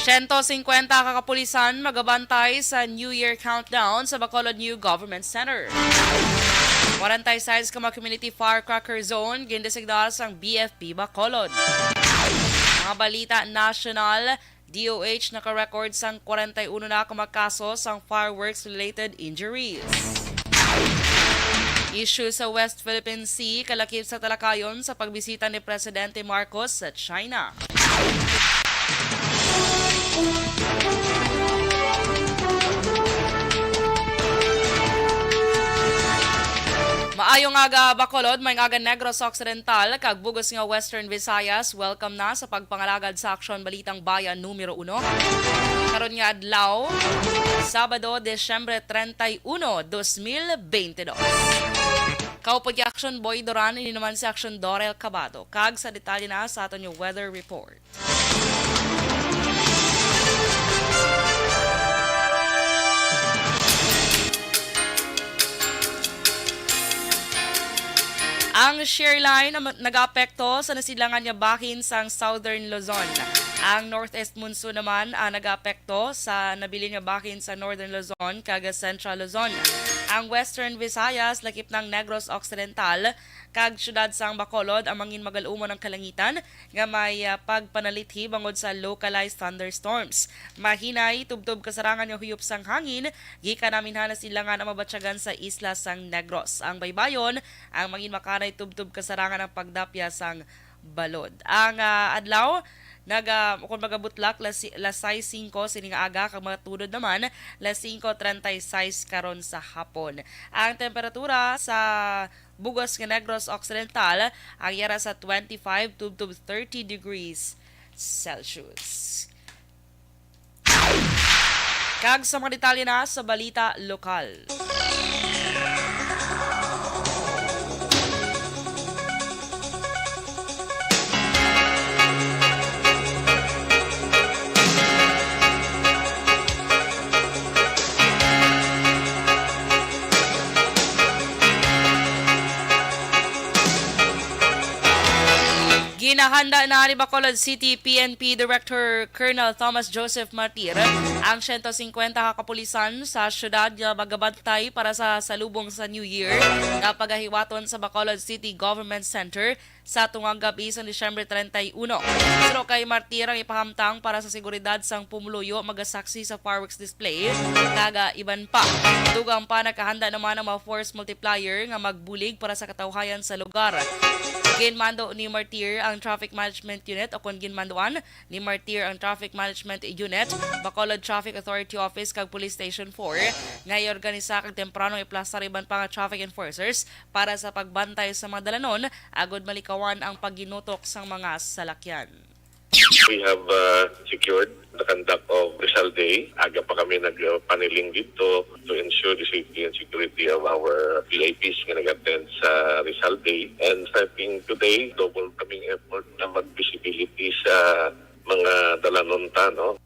150 kakapulisan magabantay sa New Year countdown sa Bacolod New Government Center. 46 ka mga community firecracker zone gindesignar sang BFP Bacolod. Mga balita national, DOH naka-record sang 41 na kamakaso sang fireworks-related injuries. Issue sa West Philippine Sea kalakip sa talakayon sa pagbisita ni Presidente Marcos sa China. Maayong aga Bacolod, may aga Negros Occidental, kag bugos nga Western Visayas, welcome na sa pagpangalagad sa Aksyon Balitang Bayan numero 1. Karon nga adlaw, Sabado, Desyembre 31, 2022. Kaupag Action Boy Doran, ini naman si Action Dorel Cabado. Kag sa detalye na sa aton yung weather report. Ang shear line nag-apekto sa nasilangan niya bahin sa Southern Luzon. Ang northeast monsoon naman nag-apekto sa nabili niya bahin sa Northern Luzon kag Central Luzon. Ang Western Visayas lakip ng Negros Occidental kag syudad sang Bacolod ang mangin magalumo ng kalangitan nga may pagpanalithi bangod sa localized thunderstorms. Mahinay tubtob kasarangan nga huyop sang hangin gikan namin na silangan ang mabatyagan sa isla sang Negros. Ang baybayon ang mangin makanay tubtob kasarangan ang pagdapya sang balod. Ang adlaw kung magabutlak las 6:05 sining aga kag matudod naman las 5:36 karon sa hapon. Ang temperatura sa bugos nga Negros Occidental ang yara sa 25 to 30 degrees Celsius. Kag sa mga detalye na sa balita lokal. Ginahanda na ni Bacolod City PNP Director Colonel Thomas Joseph Martir ang 150 kakapulisan sa syudad na magabantay para sa salubong sa New Year na pagahiwaton sa Bacolod City Government Center sa tungang gabi sa Disyembre 31. Pero kay Martir ang ipahamtang para sa seguridad sang pumuluyo magasaksi sa fireworks display kaga iban pa. Dugang pa nakahanda naman ang mga force multiplier nga magbulig para sa katawhayan sa lugar. Ginmando ni Martir ang Traffic Management Unit o kung ginmandoan ni Martir ang Traffic Management Unit, Bacolod Traffic Authority Office kag Police Station 4 nga iorganisa kag tempranong iplastar iban pa nga traffic enforcers para sa pagbantay sa mga dalanon agod malikawan ang pagginutok sang mga salakyan. We have secured the conduct of Rizal Day. Aga pa kami nagpaniling dito to ensure the safety and security of our VIPs na nag-attend sa Rizal Day. And starting today, double kaming effort na mag-visibility sa mga dalanonta, no?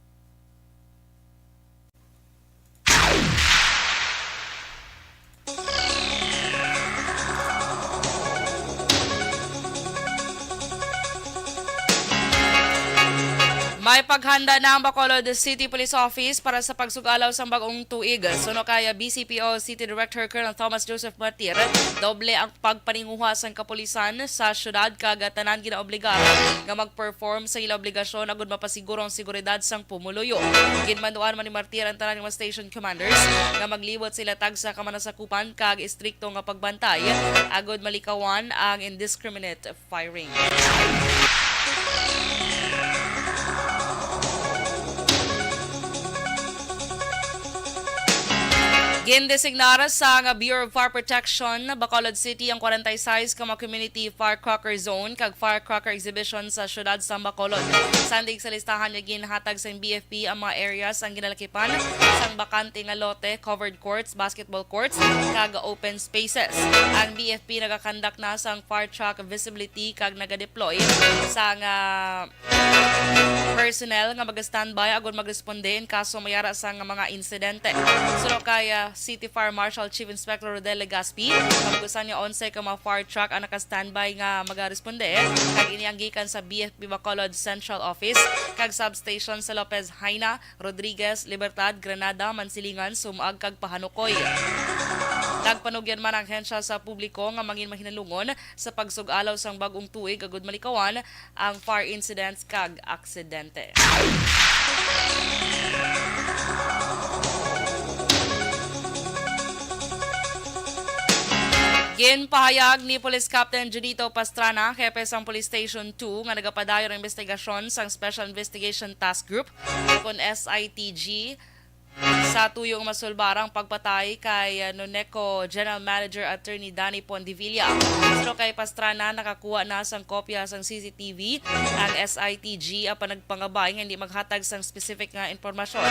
May paghanda na ang Bacolod City Police Office para sa pagsugalaw sa bagong tuig. Suno kaya BCPO City Director Colonel Thomas Joseph Martir, doble ang pagpaninguha sa kapulisan sa syudad kag tanan ginaobligar nga mag-perform sa ila obligasyon agud mapasiguro ang seguridad sang pumuluyo. Ginmanduan man ni Martir ang tanan mga station commanders nga maglibot sila tag sa kamanasakupan kag istrikto nga pagbantay agud malikawan ang indiscriminate firing. Gindesignar sa Bureau of Fire Protection Bacolod City ang 46 ka mga community firecracker zone kag firecracker exhibition sa syudad sa Bacolod. Sandig sa listahan niya ginhatag sa BFP ang mga areas ang ginalakipan sang bakante nga lote, covered courts, basketball courts kag open spaces. Ang BFP nagakandak na sang fire truck visibility kag nagadeploy sang personnel nga mag-standby agud magresponde in kaso mayara sa mga insidente. So kaya City Fire Marshal Chief Inspector Rodel Legaspi. Kapugusan niya 11 ka mga fire truck ang naka-standby nga magaresponde. Kag iniyang gikan sa BFP Bacolod Central Office, kag substation sa Lopez Haina, Rodriguez, Libertad, Granada, Mansilingan, Sumag, kag Pahanukoy. Nagpanugyan man ang hensya sa publiko nga mangin mahinalungon sa pagsug-alaw sang bagong tuig agud malikawan ang fire incidents kag aksidente. Ginpahayag ni Police Captain Junito Pastrana, hepe sang Police Station 2, nga nagapadayon ng investigasyon sang Special Investigation Task Group kon SITG sa tuyong masulbarang pagpatay kay Noneco General Manager Attorney Danny Pondivilla. Pero kay Pastrana, nakakuha na sang kopya sang CCTV ang SITG apan nagpangabay nga hindi maghatag sang specific nga impormasyon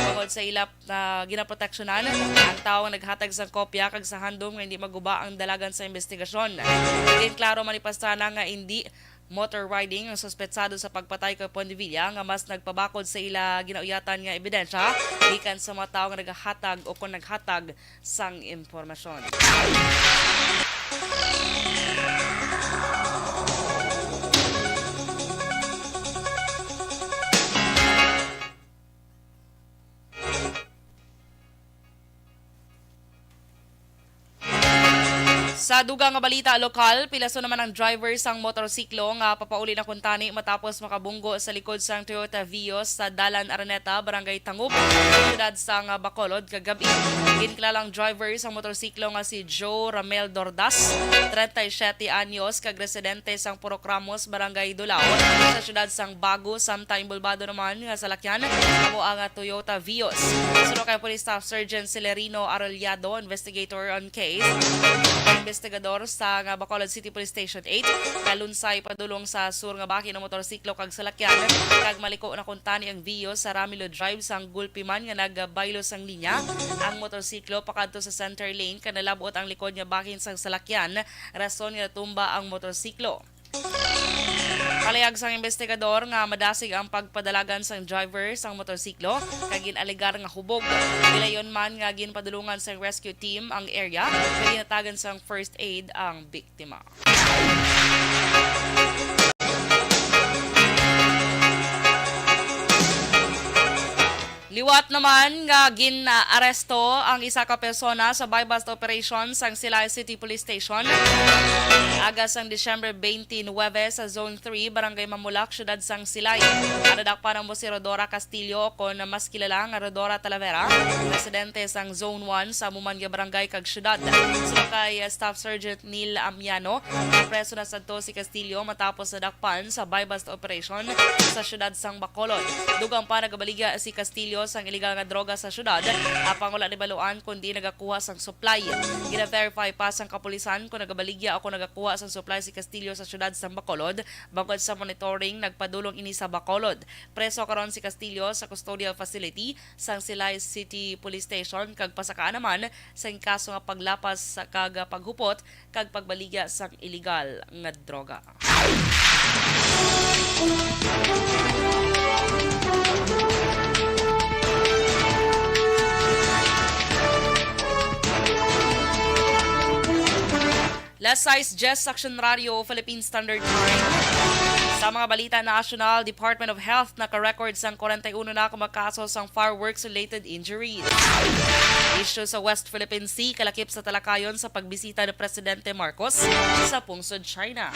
tungkol sa ilap na ginaproteksyonan ang tao nga naghatag sang kopya kag sa handom nga hindi maguba ang dalagan sa investigasyon. Din klaro man ni Pastrana nga hindi motor riding ang suspetsado sa pagpatay kay Pondivilla nga mas nagpabakod sa ila ginauyatan nga ebidensya gikan sa mga tao nga naghatag o kung naghatag sang impormasyon. Sa dugang nga balita lokal, pilaso naman ang driver sang motorsiklo nga papauli na kuntani matapos makabunggo sa likod sang Toyota Vios sa Dalan Araneta, Barangay Tangub, siyudad sang Bacolod kagabi. Ginkilalang driver sang motorsiklo nga si Joe Ramel Dordas, 37 anyos, kag residente sang Purok Ramos, Barangay Dulao, sa siyudad sang Bago, samtang bulbado naman nga salakyan amo ang Toyota Vios. Sunod kay Police Staff Sergeant Celerino Arrollado, investigator on case, investigador sa nga Bacolod City Police Station 8, kalunsay padulong sa sur nga baki ng motorsiklo kag salakyan kag maliko na kuntani ang Vios sa Ramilo Drive sang Gulpiman nga nagbaylo sang linya. Ang motorsiklo pakadto sa center lane kanalabot ang likod nga bakin sang salakyan, rason nga tumba ang motorsiklo. Palayag sang investigador nga madasig ang pagpadalagan sang driver sang motorsiklo kag ginaligar nga hubog. Gilayon man nga ginpadulungan sang rescue team ang area kag ginatagan sang first aid ang biktima. Liwat naman nga gin-aresto ang isa ka persona sa buy-bust operation sang Silay City Police Station. Agas sang Disyembre 29 sa Zone 3, Barangay Mamulak, siyudad sang Silay. Nadakpan mo si Rodora Castillo kon mas kilala nga Rodora Talavera, residente sang Zone 1 sa Mumanga Barangay kag siyudad. Sino kay Staff Sergeant Neil Amiano, preso na sadto si Castillo matapos nadakpan sa buy-bust operation sa siyudad sang Bacolod. Dugang pa nagabaligya si Castillo sang iligal nga droga sa syudad, apang wala ni baluan kundi nagakuha sang supply. Gina-verify pa sang kapulisan kung nagabaligya o kung nagakuha sang supply si Castillo sa syudad sang Bacolod. Bangod sa monitoring, nagpadulong ini sa Bacolod. Preso karon si Castillo sa custodial facility sang Silay City Police Station kag pasakaan naman sa kaso nga paglapas sa kag paghupot kag pagbaligya sang iligal nga droga. Last size Jess Action Radio, Philippine Standard Time. Sa mga balita national, Department of Health naka-record sang 41 na kumakaso sang fireworks-related injuries. Issue sa West Philippine Sea, kalakip sa talakayon sa pagbisita ni Presidente Marcos sa pungsod China.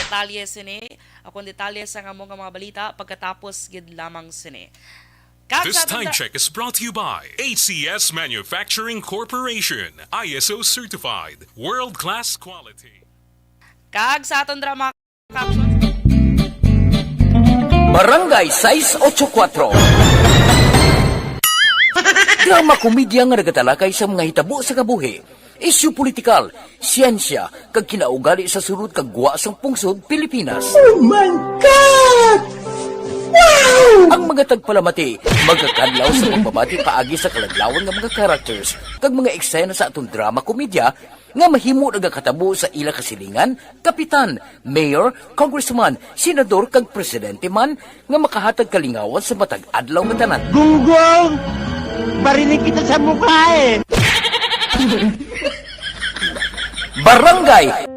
Detalye sa nga mga balita pagkatapos gid lamang sini. This time check is brought to you by ACS Manufacturing Corporation, ISO certified, world-class quality. Kag sa aton drama caption. Barangay 684. Drama komedya nga nagatalakay sa mga hitabo sa kabuhi, isyu politikal, siyensya, kag kinaugali sa surut kag guwa sang pungsod Pilipinas. Oh my God! Wow! Ang mga tagpalamati, magkakadlaw sa pagbabati paagi sa kalaglawan ng mga characters kag mga eksena sa atong drama komedya nga mahimo nagakatabo sa ila kasilingan, kapitan, mayor, congressman, senador kag presidente man nga makahatag kalingawan sa matag adlaw nga tanan. Gunggong! Barinig kita sa mukha eh! Barangay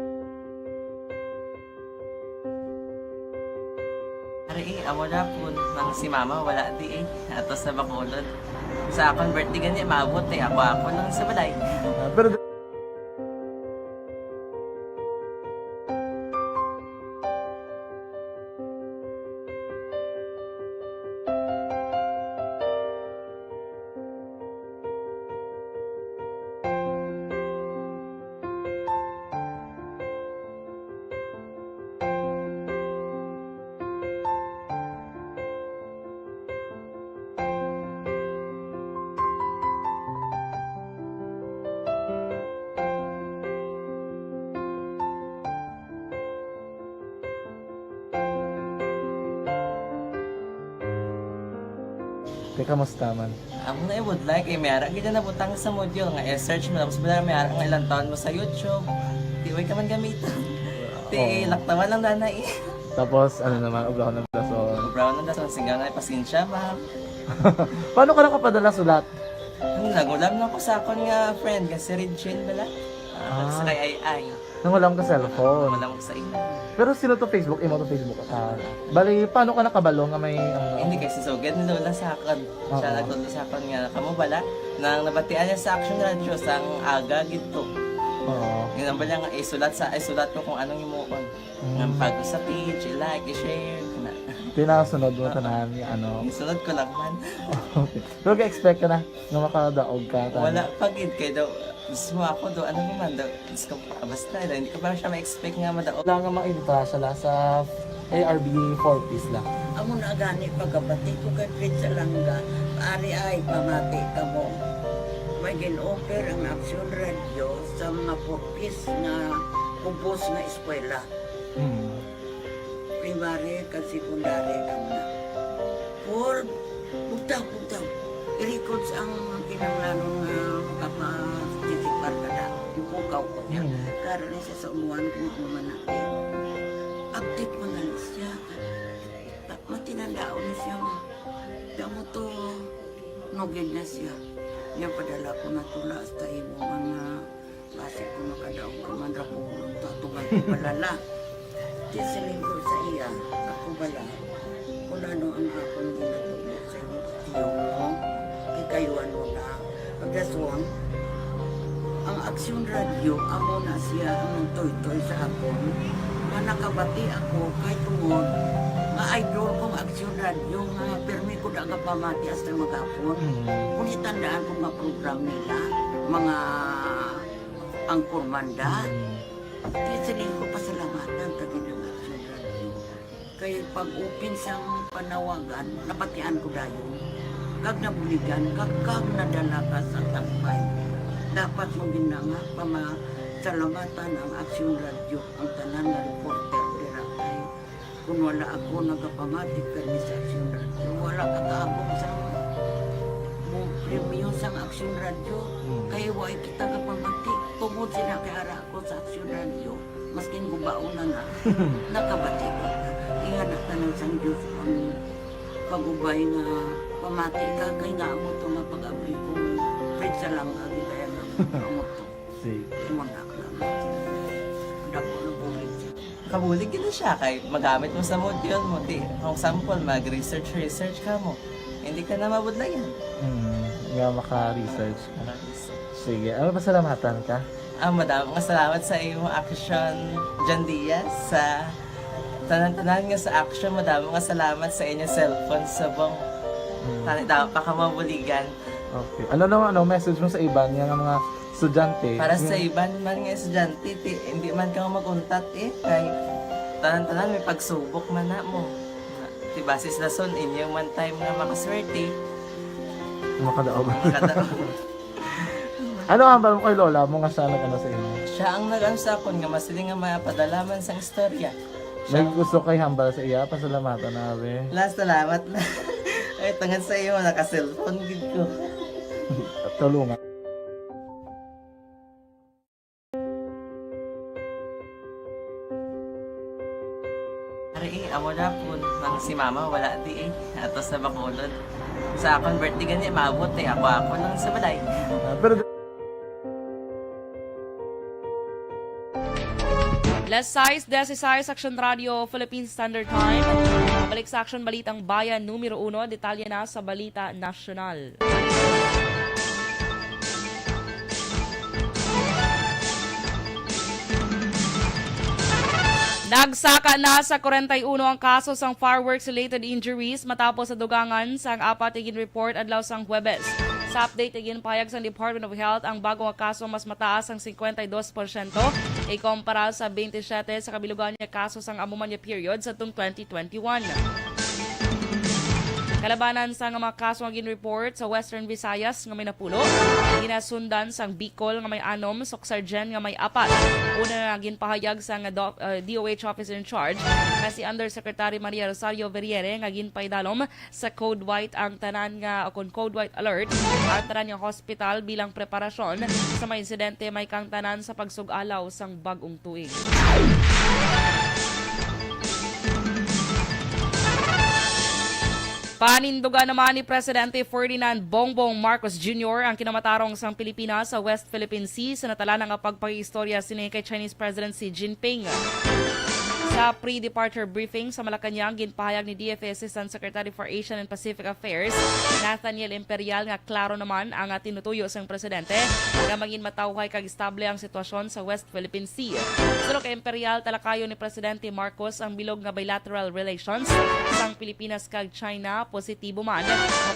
Ari, amo na po, nang si mama wala di atos na Bacolod. Sa akong birthday gani, maabot ako lang sa balay. Pero kamusta man? Amo na would like mayara gid na butang sa module nga i-search mo tapos bala mayara nga ilang taon mo sa YouTube. Di way ka man gamitan. Di laktawan lang danay. Tapos ano naman, ubra ko ng blason. Brown na daw singaw na pasensya ma'am. Paano ka nakapadala sulat? Nagulam na ko sa akon nga friend nga si Regine bala. Sa kay ay. Nang wala ka cellphone. Wala mo sa ina. Pero sino to Facebook? Imo to Facebook account. Bali, paano ka nakabalo nga may Hindi kasi sugad ni Lola sa akin. Siya Oo. nagtulo sa akin nga kamo bala nang nabatian niya sa Action Radio sang aga gito. Oo. Yun ang bala nga isulat ko kung anong imukon. Ng pag sa page, i-like, i-share kana. Pinasunod mo tanan ni ano. Isunod ko lang man. Okay. Pero ka-expect ka na nga makadaog ka. Wala pagid kay daw gusto mo ako do ano naman daw gusto ko basta daw hindi ko pa siya ma-expect nga madaog. Wala nga makita sila sa ARB 4-piece lang. Amo na gani pagkabati ko kay Fritz Alanga, ari ay pamati ka mo. May gin-offer ang Action Radio sa mga purpose na kubos na eskwela. Primary kag secondary kam na. For bugtaw. I-records ang kinanglanong makapasisikpar ka na. Yung kukaw ko niya. Karoon siya sa umuan kung ano man natin. Update mo na siya. Matinandao na siya. Damo to, nugid na siya. Niya padala ko na tula hasta imo mga base ko makadaog ka man ra ko tatugan ko balala. Di siling ko sa iya, ako bala. Kung ano ang akong ginatulo sa iyo mo, kikayuan mo na. Pagdaswang, ang Action Radio, amo na siya ang toy-toy sa akon. Manakabati ako kay tungod nga idol kong Action Radio nga permi ko daga pamati hasta magapon. Kung itandaan ko nga program nila, mga angkormanda, kisiling ko pasalamatan tagin ng Action Radio. Kaya pag-upin siyang panawagan, napatian ko dayon. Kag nabuligan, kag nadala ka sa takpay. Dapat mong ginanga salamatan ang Action Radio, ang tanan na reporter dirakay. Kung wala ako nagapamatik kami sa Action Radio, wala kakaabong sa premium sa Action Radio. Kaya wala kita kapamatik. Tungod sila kay ara ako sa Action Radio. Maskin gubaon na nga, nakabati ko. Inga na tanong sa Diyos ang pagubay na pamati ka. Kaya nga mo ito nga pag-abay ko. Fred sa lang agitayan ng mo ito. Sige. Imunak lang. Dako na bulit siya. Kabulig gid na siya kay magamit mo sa module mo di. Kung sample mag-research ka mo. Hindi ka na mabudlayan. Nga maka-research ka. Sige. Ano pasalamatan ka? Madaming salamat sa iyong action, John Diaz, sa tanan-tanan nga sa action. Madaming salamat sa inyong cellphone sa bong. Dapat pa ka mabuligan. Okay. Ano message mo sa iba nga mga estudyante? Para sa iban man nga estudyante, hindi man ka maguntat kay tanan-tanan may pagsubok man na mo. Di basis lason, inyong man time nga makaswerte. Makadaog. Makadaog. Ano ang mo kay Lola mo nga siya nag-ano sa inyo? Siya ang nag-ansakon nga masiling nga mapadalaman sang istorya. May gusto kay hambal sa iya, pasalamatan nabe. Last, salamat na. Ay, tangan sa iyo, naka-cellphone gid ko. Tulungan. Ari, amo na po, nang si mama wala di eh. Atos na Bacolod. Sa akong birthday gani, maabot eh. Ako lang sa balay. Pero Last size, Desisayas Action Radio, Philippine Standard Time. Balik sa Action Balitang Bayan, numero 1, detalye na sa Balita Nasyonal. Nagsaka na sa 41 ang kaso sang fireworks-related injuries matapos sa dugangan sang apat igin report adlaw sang Huwebes. Sa update igin payag sa Department of Health ang bagong kaso mas mataas ang 52% ikumpara sa 27 sa kabilugan niya kaso sang amuman niya period sa tung 2021. Kalabanan sa nga mga kaso nga gin-report sa Western Visayas nga may 10, ginasundan sang Bicol nga may 6, Soxargen nga may 4. Una nga ginpahayag sa nga DOH officer in charge nga si Undersecretary Maria Rosario Verriere nga ginpaidalom sa Code White ang tanan nga Code White alert ang tanan nga hospital bilang preparasyon sa mga insidente may kang tanan sa pagsugalaw sang bagong tuig. Panindugan naman ni Presidente Ferdinand Bongbong Marcos Jr. ang kinamatarong sang Pilipinas sa West Philippine Sea sa natala ng pagpag-istorya sini kay Chinese President Xi Jinping. Sa pre-departure briefing sa Malacanang, ginpahayag ni DFA Assistant Secretary for Asian and Pacific Affairs, Nathaniel Imperial, nga klaro naman ang tinutuyo sang presidente nga maging matawhay kag estable ang sitwasyon sa West Philippine Sea. Sulod kay Imperial, talakayo ni Presidente Marcos ang bilog nga bilateral relations sang Pilipinas kag China positibo man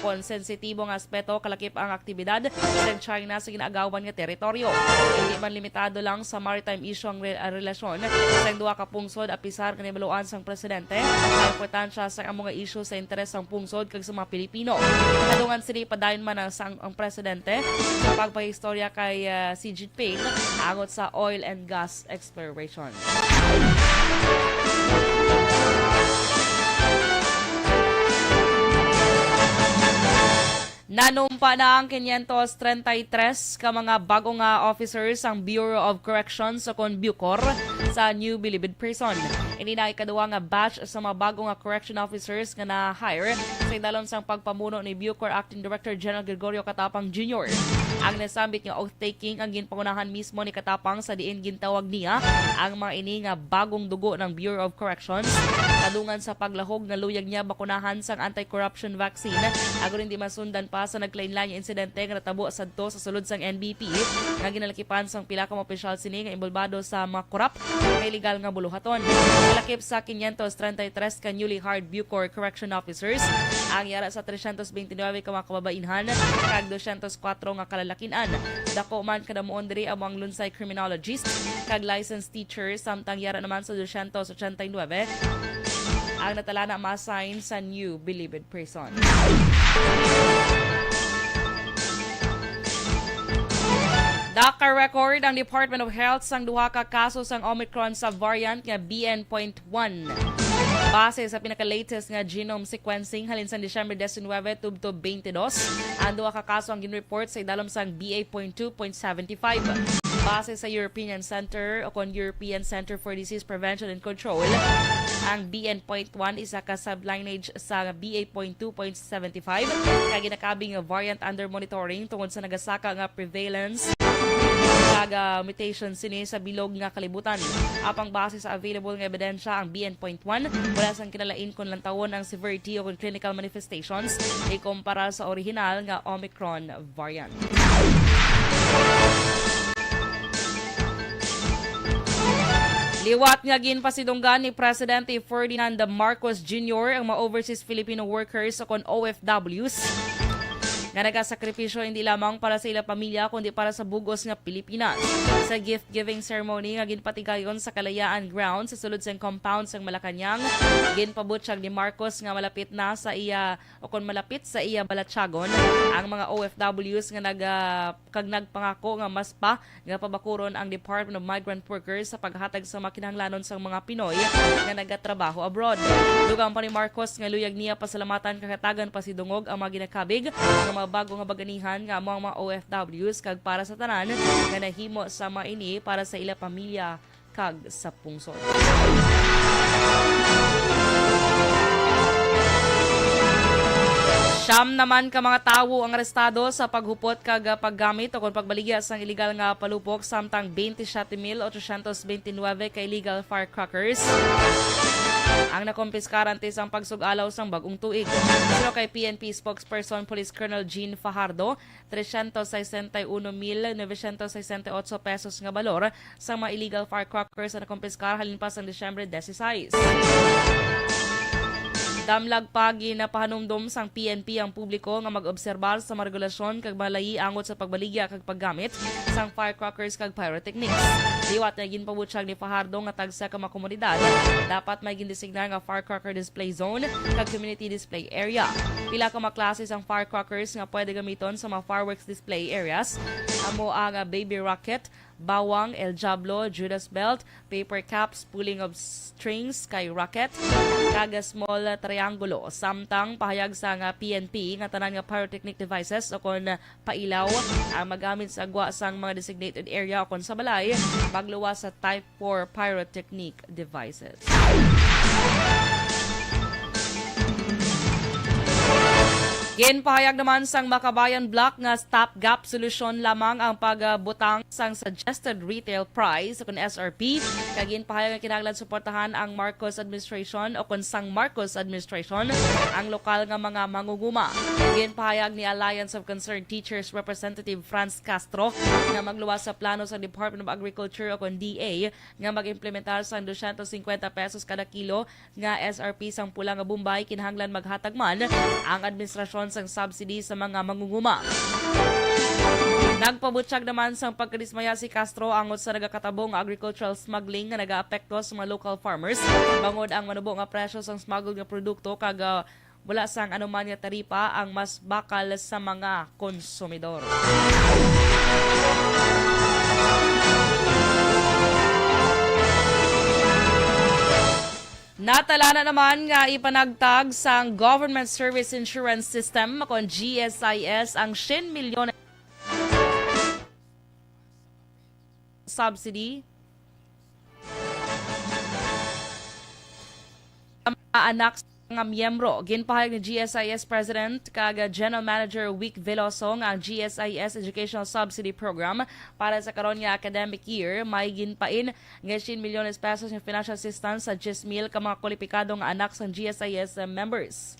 o sensitibo nga aspeto kalakip ang aktibidad sa China sa ginaagawan nga teritoryo. Hindi man limitado lang sa maritime issue ang relasyon sa duha ka pungsod apisar kanibaluan sang presidente ang importansya sa mga issue sa interes sang pungsod kag sa mga Pilipino. Kadungan sini padayon man ang presidente sa pagpahistorya kay Xi Jinping angot sa oil and gas exploration. Nanumpa na ang 533 ka mga bagong officers ang Bureau of Corrections o Bucor sa New Bilibid Prison. Ini na ikaduwa nga batch sa mga bagong correction officers nga na-hire sa idalon sang pagpamuno ni Bucor Acting Director General Gregorio Katapang Jr. Ang nasambit nga oath-taking ang ginpangunahan mismo ni Katapang sa diin gintawag niya ang mga ini nga bagong dugo ng Bureau of Corrections kadungan sa paglahog nga luyag niya bakunahan sang anti-corruption vaccine agon hindi masundan pa sa naglain-lain nga insidente nga natabo sadto sa sulod sang NBP nga ginalakipan sang pila ka mga opisyal sini nga involvado sa mga korap nga illegal nga buluhaton. Kalakip sa 533 ka newly hired Bucor Correction Officers ang yara sa 329 ka mga kababainhan kag 204 nga kalalakinan. Dako man kada moon diri among lunsay criminologist kag licensed teachers samtang yara naman sa 289 ang natala na ma-assign sa New Bilibid Prison. Dakar record ang Department of Health sang duha ka kaso sang Omicron subvariant nga BN.1. Base sa pinaka-latest nga genome sequencing halin sa Disyembre 19 tubto 22, ang duha ka kaso ang ginreport sa idalom sang BA.2.75. Base sa European Center European Center for Disease Prevention and Control, ang BN.1 isa ka sublineage sa BA.2.75 kag ginakabing nga variant under monitoring tungod sa nagasaka nga prevalence kag mutation sini sa bilog nga kalibutan. Apang base sa available nga ebidensya ang BN.1 wala sang kinalain kun lantawon ang severity o clinical manifestations ikumpara sa original nga Omicron variant. Liwat nga ginpasidunggan ni Presidente Ferdinand Marcos Jr. ang mga overseas Filipino workers o OFWs nga nagasakripisyo hindi lamang para sa ilang pamilya kundi para sa bugos nga Pilipinas. Sa gift-giving ceremony nga ginpatigayon sa Kalayaan Ground sa sulod sang compound sang Malacanang, ginpabot siya ni Marcos nga malapit na sa iya o kung malapit sa iya Balatsagon ang mga OFWs nga nagpangako nga mas pa nga pabakuron ang Department of Migrant Workers sa paghatag sa makinahanglanon sang mga Pinoy nga nagatrabaho abroad. Dugang pa ni Marcos nga luyag niya pasalamatan kakatagan pasidungog ang mga ginakabig nga mga bago nga baganihan nga mga OFWs kag para sa tanan nga nahimo sa maini para sa ila pamilya kag sa pungsod. Siyam naman ka mga tawo ang arestado sa paghupot kag paggamit o kung pagbaligya sa illegal nga palupok samtang 27,829 ka illegal firecrackers ang nakompiskaran sa pagsugalaw sang bagong tuig. Pero kay PNP spokesperson Police Colonel Jean Fajardo, 361,968 pesos nga balor sa mga illegal firecrackers na nakompiskar halin pa sang Disyembre 16. Damlag pagi na pahanumdum sang PNP ang publiko nga mag-obserbar sa mga regulasyon kag malayi angot sa pagbaligya kag paggamit sang firecrackers kag pyrotechnics. Diwat na ginpabutyag ni Fajardo nga tagsa ka mga komunidad dapat may gindesignar nga firecracker display zone kag community display area. Pila ka mga klase sang firecrackers nga pwede gamiton sa mga fireworks display areas. Amo ang baby rocket, bawang, El Diablo, Judas Belt, paper caps, pulling of strings, kay rocket, kaga small triangulo. Samtang pahayag sa nga PNP nga tanan nga pyrotechnic devices o kon pailaw ang magamit sa agwa sang mga designated area o kon sa balay pagluwas sa type 4 pyrotechnic devices. Ginpahayag naman sang Makabayan Block nga stopgap solusyon lamang ang pagbutang sang suggested retail price o SRP. Kag ginpahayag nga kinahanglan suportahan ang Marcos administration o sang Marcos administration ang lokal nga mga mangunguma. Ginpahayag ni Alliance of Concerned Teachers Representative Franz Castro nga magluwas sa plano sa Department of Agriculture o DA nga mag-implementar sang 250 pesos kada kilo nga SRP sang pula nga Bombay kinahanglan maghatag man ang administrasyon sang subsidy sa mga mangunguma. Nagpabutyag naman sang pagkadismaya si Castro angot sa nagakatabong agricultural smuggling nga nagaapekto sa mga local farmers bangod ang manubo nga presyo sang smuggled nga produkto kag wala sang anuman nga taripa ang mas bakal sa mga konsumidor. Natala na naman nga ipanagtag sang Government Service Insurance System kon GSIS ang 100 milyon subsidy ang mga anak nga miyembro. Ginpahayag ni GSIS President kag General Manager Wick Veloso nga ang GSIS Educational Subsidy Program para sa karon nga academic year may ginpain nga 10 milyones pesos ng financial assistance sa 10,000 ka mga kwalipikadong anak sa GSIS members.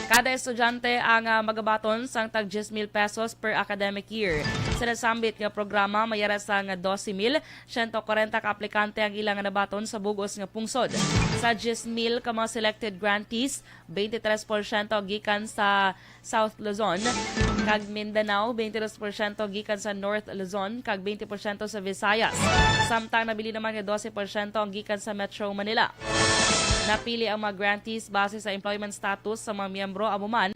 Kada estudyante ang magabaton sang tag 10,000 pesos per academic year. Sa nasambit nga programa, mayara sa nga 12,000, 140 ka aplikante ang ilang nabaton sa bugos nga pungsod. Sa 10,000 ka mga selected grantees, 23% gikan sa South Luzon, kag Mindanao, 22% gikan sa North Luzon, kag 20% sa Visayas. Samtang nabili naman nga 12% ang gikan sa Metro Manila. Napili ang mga grantees base sa employment status sa mga miyembro amuman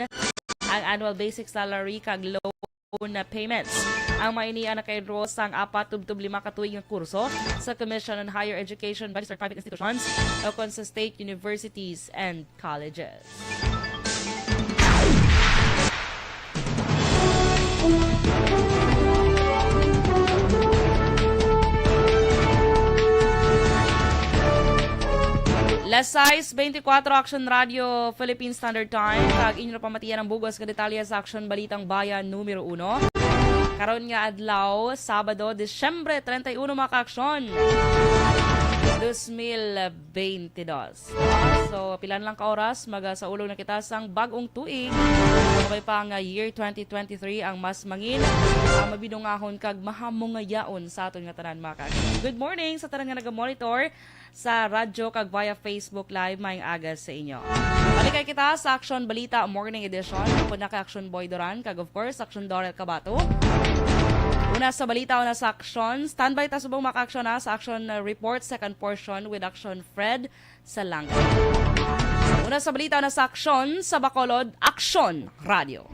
ang annual basic salary kag loan payments. Ang mga ini ang naka-enroll sang 4-5 katuig nga kurso sa Commission on Higher Education by private institutions o kon sa state universities and colleges. Last size 24 Action Radio Philippine Standard Time kag inyo pamatiyan ang bugos ka detalye sa Action Balitang Bayan numero 1. Karon nga adlaw Sabado Disyembre 31 mga ka-aksyon 2022. So pilan lang ka oras magasaulog na kita sang bagong tuig. Sabay pa nga year 2023 ang mas mangin ang mabidungahon kag mahamongayaon sa aton nga tanan mga ka-aksyon. Good morning sa tanan nga naga-monitor sa radyo kag via Facebook Live maayong aga sa inyo. Balikay kita sa Action Balita Morning Edition. Kuna kay Action Boy Duran kag of course Action Dorel Cabato. Una sa balita, una sa action. Standby ta subong maka-action na sa action report, second portion with Action Fred sa Langga. Una sa balita, una sa action sa Bacolod, Action Radio.